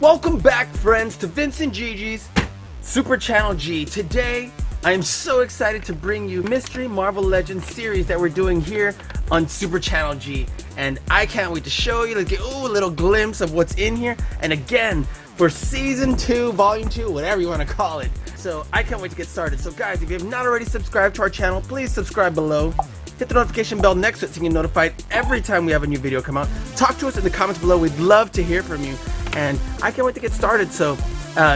Welcome back, friends, to Vince and Gigi's Super Channel G. Today, I am so excited to bring you Mystery Marvel Legends series that we're doing here on Super Channel G. And I can't wait to show you, let's get a little glimpse of what's in here. And again, for Season 2, Volume 2, whatever you want to call it. So I can't wait to get started. So guys, if you have not already subscribed to our channel, please subscribe below. Hit the notification bell next to it so you get notified every time we have a new video come out. Talk to us in the comments below. We'd love to hear from you. And I can't wait to get started. So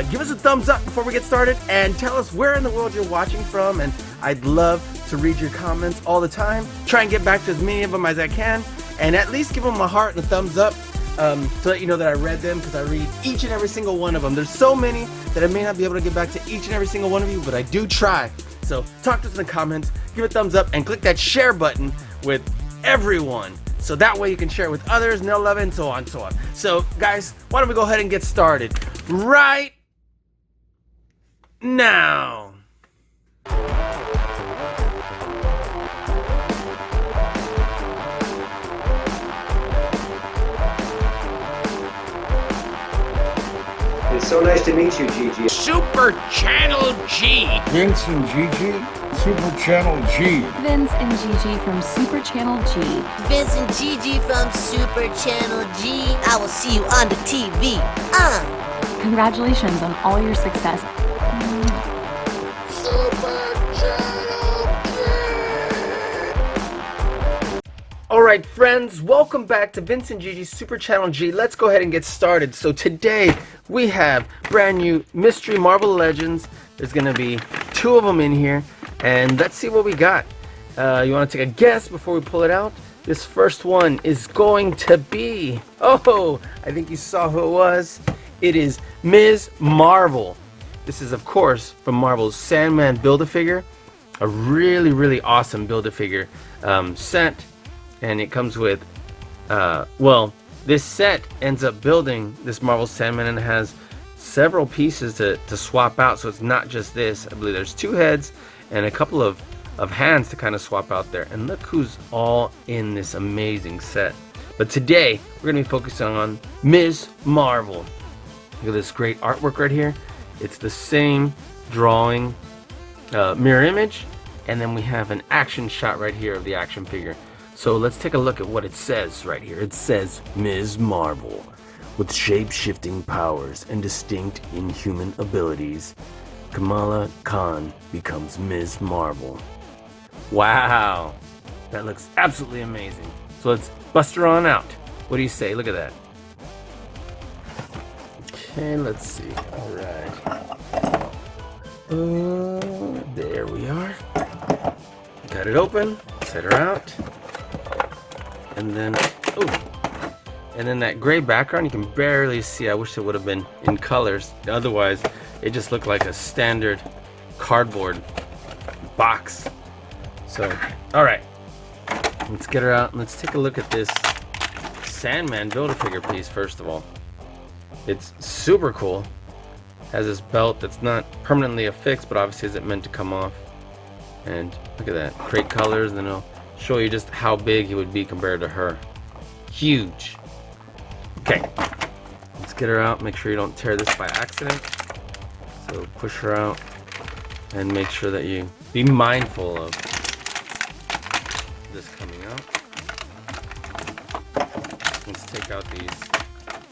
give us a thumbs up before we get started and tell us where in the world you're watching from. And I'd love to read your comments all the time. Try and get back to as many of them as I can. And at least give them a heart and a thumbs up to let you know that I read them, because I read each and every single one of them. There's so many that I may not be able to get back to each and every single one of you, but I do try. So talk to us in the comments, give a thumbs up, and click that share button with everyone. So that way you can share it with others and they'll love it, and so on and so on. So guys, why don't we go ahead and get started right now. It's so nice to meet you, Gigi. Super Channel G. Vince and Gigi, Super Channel G. Vince and Gigi from Super Channel G. Vince and Gigi from Super Channel G. I will see you on the TV. Congratulations on all your success. Alright friends, welcome back to Vince and Gigi's Super Channel G. Let's go ahead and get started. So today we have brand new Mystery Marvel Legends. There's going to be 2 of them in here, and let's see what we got. You want to take a guess before we pull it out? This first one is going to be, oh, I think you saw who it was. It is Ms. Marvel. This is of course from Marvel's Sandman Build-A-Figure. A really awesome Build-A-Figure set. And it comes with, well, this set ends up building this Marvel Sandman and has several pieces to swap out. So it's not just this. I believe there's 2 heads and a couple of hands to kind of swap out there. And look who's all in this amazing set. But today, we're going to be focusing on Ms. Marvel. Look at this great artwork right here. It's the same drawing, mirror image. And then we have an action shot right here of the action figure. So let's take a look at what it says right here. It says, Ms. Marvel. With shape-shifting powers and distinct inhuman abilities, Kamala Khan becomes Ms. Marvel. Wow, that looks absolutely amazing. So let's bust her on out. What do you say? Look at that. Okay, let's see. All right. There we are. Got it open. Set her out. And then, and then that gray background, you can barely see. I wish it would have been in colors. Otherwise, it just looked like a standard cardboard box. So, all right, let's get her out and let's take a look at this Sandman Build-A-Figure piece first of all. It's super cool. Has this belt that's not permanently affixed, but obviously isn't meant to come off. And look at that, great colors, and then it'll show you just how big he would be compared to her. Huge. Okay, let's get her out. Make sure you don't tear this by accident. So push her out and make sure that you be mindful of this coming out. Let's take out these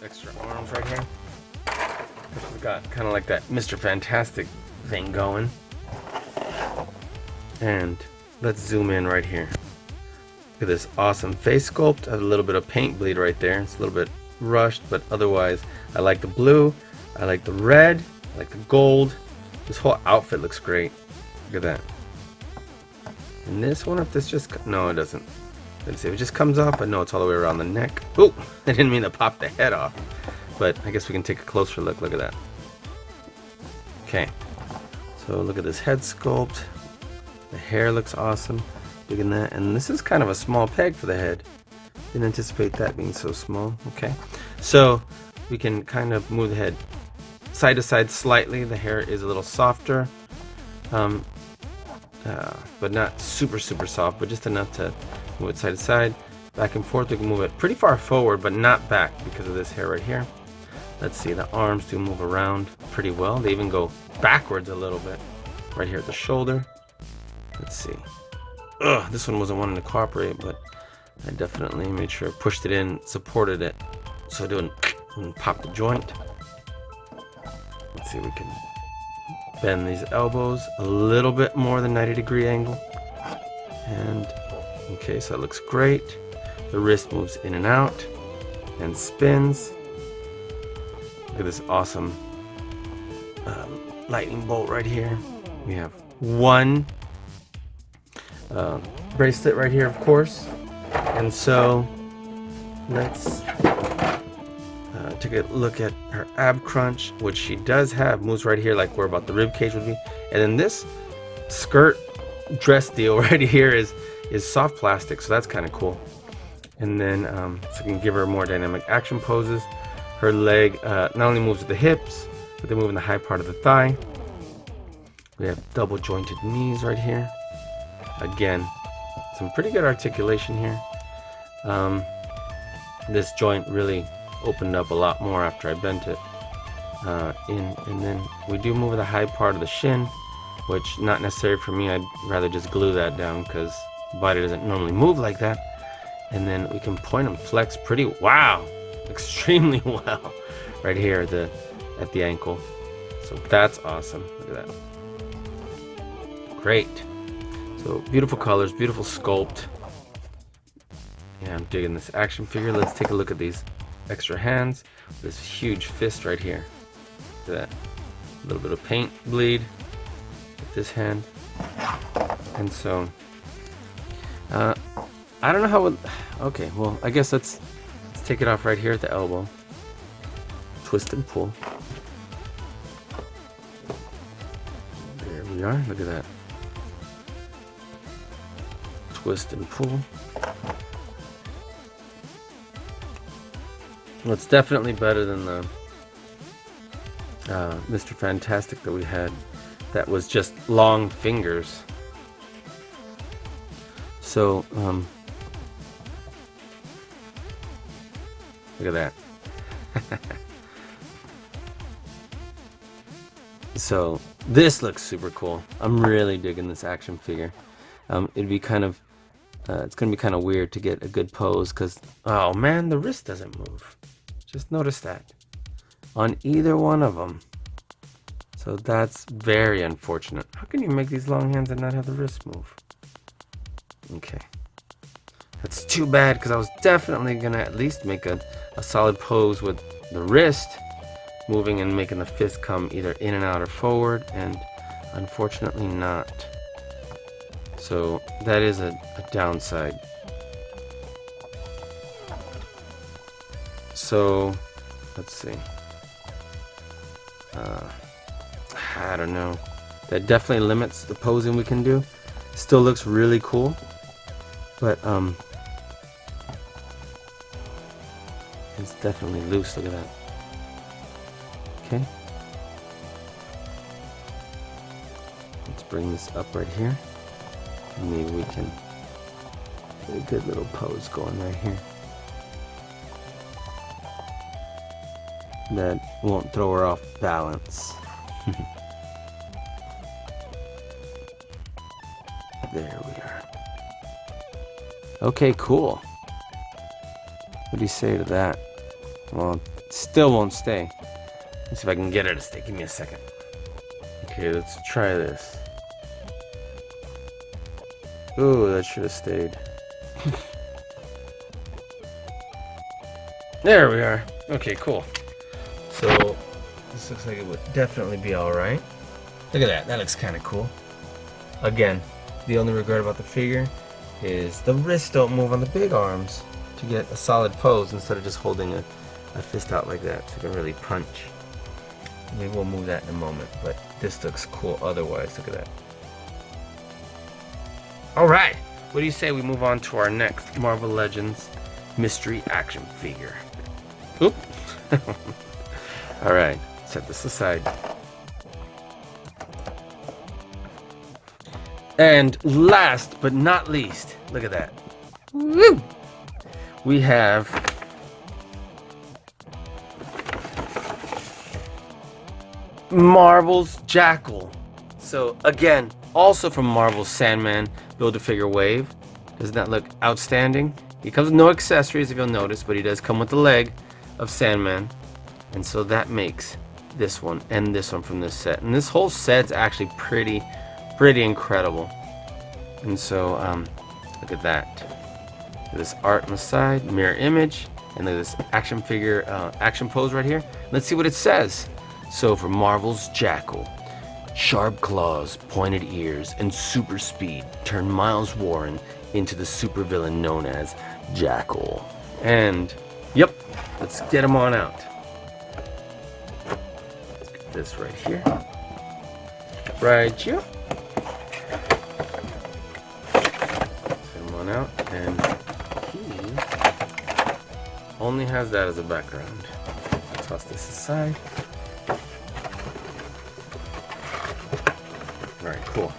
extra arms right here. We've got kind of like that Mr. Fantastic thing going. And let's zoom in right here. Look at this awesome face sculpt. Has a little bit of paint bleed right there. It's a little bit rushed, but otherwise I like the blue, I like the red, I like the gold. This whole outfit looks great. Look at that. And this one, if this just, no it doesn't. Let's see if it just comes off, but no, it's all the way around the neck. Oh, I didn't mean to pop the head off, but I guess we can take a closer look. Look at that. Okay, so look at this head sculpt. The hair looks awesome. Look at that. And this is kind of a small peg for the head. Didn't anticipate that being so small. Okay, so we can kind of move the head side to side slightly. The hair is a little softer, but not super soft, but just enough to move it side to side, back and forth. We can move it pretty far forward, but not back because of this hair right here. Let's see, the arms do move around pretty well. They even go backwards a little bit. Right here at the shoulder. Let's see. Ugh, this one wasn't wanting to cooperate, but I definitely made sure I pushed it in, supported it, so it wouldn't pop the joint. Let's see, we can bend these elbows a little bit more than 90-degree angle. And, okay, so that looks great. The wrist moves in and out and spins. Look at this awesome lightning bolt right here. We have one bracelet right here, of course. And so let's take a look at her ab crunch, which she does have, moves right here like where about the rib cage would be. And then this skirt dress deal right here is soft plastic, so that's kind of cool. And then so we can give her more dynamic action poses. Her leg not only moves with the hips, but they move in the high part of the thigh. We have double jointed knees right here. Again, some pretty good articulation here. This joint really opened up a lot more after I bent it in. And then we do move the high part of the shin, which not necessary for me. I'd rather just glue that down because the body doesn't normally move like that. And then we can point and flex pretty, wow, extremely well right here at the ankle. So that's awesome. Look at that. Great. So beautiful colors, beautiful sculpt. Yeah, I'm digging this action figure. Let's take a look at these extra hands. This huge fist right here. Look at that. A little bit of paint bleed with this hand. And so I don't know how it, okay, well, I guess let's take it off right here at the elbow. Twist and pull. There we are. Look at that. Twist and pull. Well, it's definitely better than the Mr. Fantastic that we had. That was just long fingers. So, look at that. So this looks super cool. I'm really digging this action figure. It'd be kind of, it's gonna be kind of weird to get a good pose because, oh man, the wrist doesn't move. Just notice that on either one of them. So that's very unfortunate. How can you make these long hands and not have the wrist move? Okay. That's too bad because I was definitely gonna at least make a solid pose with the wrist moving and making the fist come either in and out or forward, and unfortunately not. So that is a downside. So let's see. I don't know. That definitely limits the posing we can do. Still looks really cool, but it's definitely loose. Look at that. Okay. Let's bring this up right here. And maybe we can get a good little pose going right here. That won't throw her off balance. There we are. Okay, cool. What do you say to that? Well, it still won't stay. Let's see if I can get it to stay. Give me a second. Okay, let's try this. Ooh, that should have stayed. There we are. Okay, cool. So this looks like it would definitely be alright. Look at that. That looks kind of cool. Again, the only regret about the figure is the wrists don't move on the big arms to get a solid pose instead of just holding a fist out like that so you can really punch. Maybe we'll move that in a moment, but this looks cool otherwise. Look at that. Alright, what do you say we move on to our next Marvel Legends mystery action figure? Oop. Alright, set this aside. And last but not least, look at that. Woo! We have Marvel's Jackal. So again, also from Marvel's Sandman Build-A-Figure Wave. Doesn't that look outstanding? He comes with no accessories, if you'll notice, but he does come with the leg of Sandman. And so that makes this one and this one from this set. And this whole set's actually pretty incredible. And so look at that. This art on the side, mirror image, and then this action figure action pose right here. Let's see what it says. So for Marvel's Jackal, sharp claws, pointed ears, and super speed turn Miles Warren into the supervillain known as Jackal. And yep, let's get him on out. Let's get this right here. Right here. Get him on out, and he only has that as a background. Toss this aside. Alright, cool.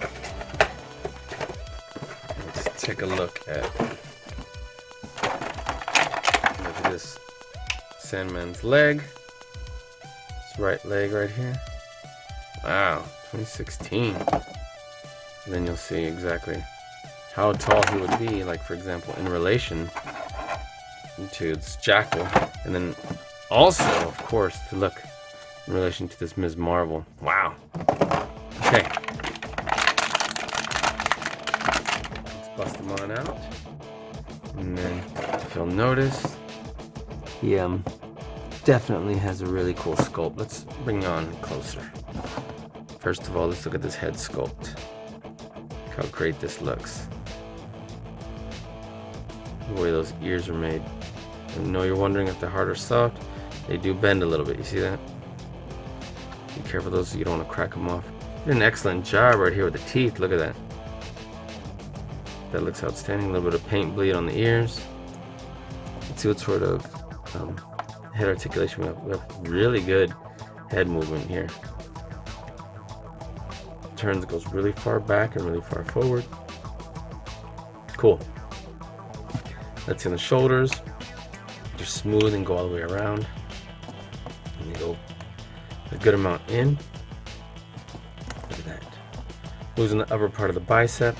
Let's take a look at this Sandman's leg. His right leg right here. Wow, 2016. And then you'll see exactly how tall he would be, like for example, in relation to its Jackal. And then also, of course, to look in relation to this Ms. Marvel. Wow. Okay. Bust them on out, and then if you'll notice, he definitely has a really cool sculpt. Let's bring on closer. First of all, let's look at this head sculpt. Look how great this looks. The way those ears are made. I know you're wondering if they're hard or soft. They do bend a little bit. You see that? Be careful those, so you don't want to crack them off. Did an excellent job right here with the teeth. Look at that. That looks outstanding. A little bit of paint bleed on the ears. Let's see what sort of head articulation we have. We have really good head movement here. Turns, goes really far back and really far forward. Cool. Let's see on the shoulders. Just smooth and go all the way around. And you go a good amount in. Look at that. Losing the upper part of the bicep.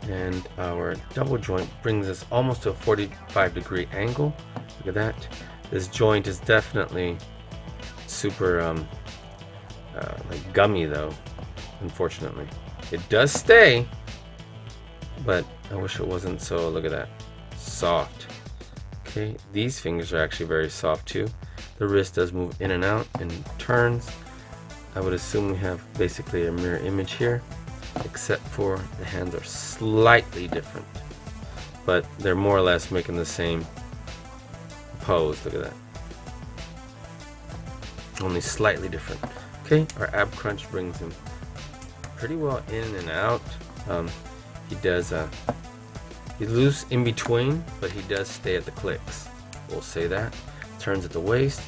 And our double joint brings us almost to a 45-degree angle. Look at that. This joint is definitely super like gummy though, unfortunately. It does stay, but I wish it wasn't so, look at that, soft. Okay, these fingers are actually very soft too. The wrist does move in and out and turns. I would assume we have basically a mirror image here, except for the hands are slightly different, but they're more or less making the same pose. Look at that, only slightly different. Okay, our ab crunch brings him pretty well in and out. He does he's loose in between, but he does stay at the clicks, we'll say that. Turns at the waist,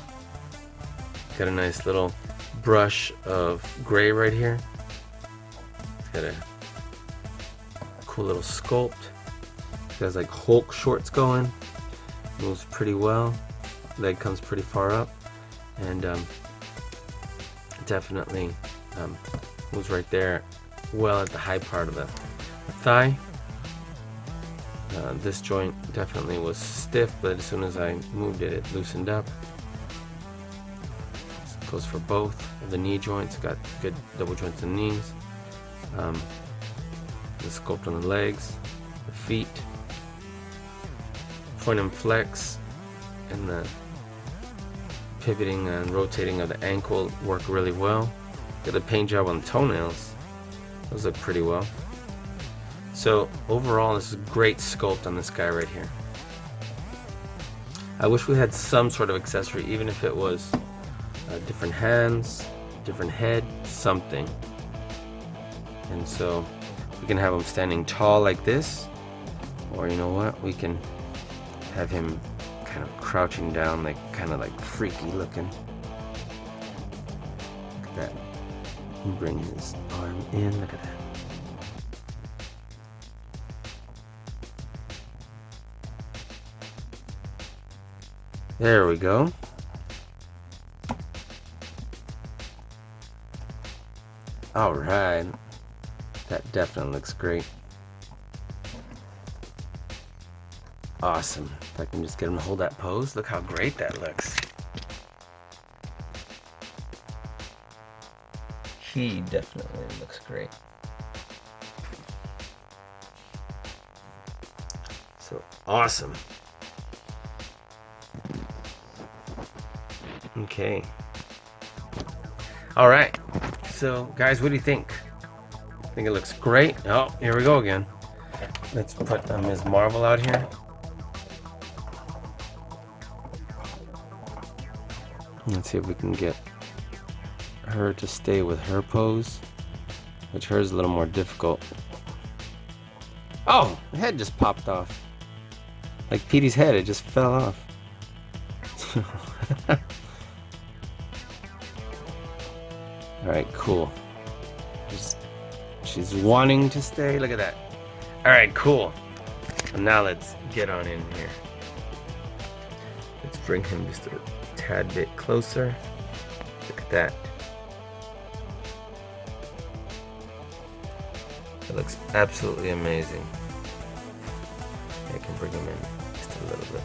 got a nice little brush of gray right here. Got a cool little sculpt. He has like Hulk shorts going. Moves pretty well. Leg comes pretty far up, and definitely moves right there, well at the high part of the thigh. This joint definitely was stiff, but as soon as I moved it, it loosened up. This goes for both of the knee joints. Got good double joints in the knees. The sculpt on the legs, the feet, point and flex, and the pivoting and rotating of the ankle work really well. Got a paint job on the toenails. Those look pretty well. So overall, this is a great sculpt on this guy right here. I wish we had some sort of accessory, even if it was different hands, different head, something. And so we can have him standing tall like this, or you know what, we can have him kind of crouching down, like kind of like freaky looking. Look at that. He brings his arm in. Look at that. There we go. All right. That definitely looks great. Awesome. If I can just get him to hold that pose, look how great that looks. He definitely looks great. So awesome. Okay. All right. So guys, what do you think? I think it looks great. Oh, here we go again. Let's put Ms. Marvel out here. Let's see if we can get her to stay with her pose, which hers is a little more difficult. Oh, the head just popped off. Like Petey's head, it just fell off. Alright, cool. She's wanting to stay. Look at that. Alright, cool. And now let's get on in here. Let's bring him just a tad bit closer. Look at that. It looks absolutely amazing. I can bring him in just a little bit,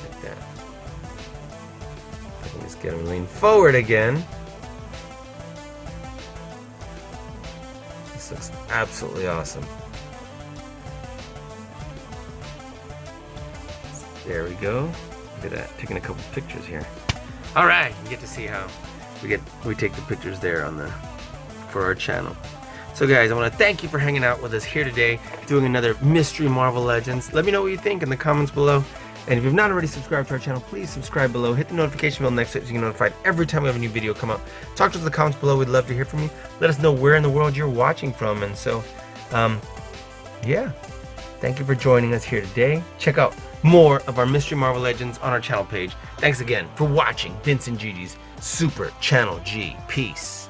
like that. I can just get him lean forward again. This looks absolutely awesome. There we go. Look at that, taking a couple pictures here. All right, you get to see how we take the pictures there for our channel. So guys, I want to thank you for hanging out with us here today, doing another Mystery Marvel Legends. Let me know what you think in the comments below. And if you've not already subscribed to our channel, please subscribe below. Hit the notification bell next to it so you get notified every time we have a new video come out. Talk to us in the comments below. We'd love to hear from you. Let us know where in the world you're watching from. And so, yeah. Thank you for joining us here today. Check out more of our Mystery Marvel Legends on our channel page. Thanks again for watching Vince and Gigi's Super Channel G. Peace.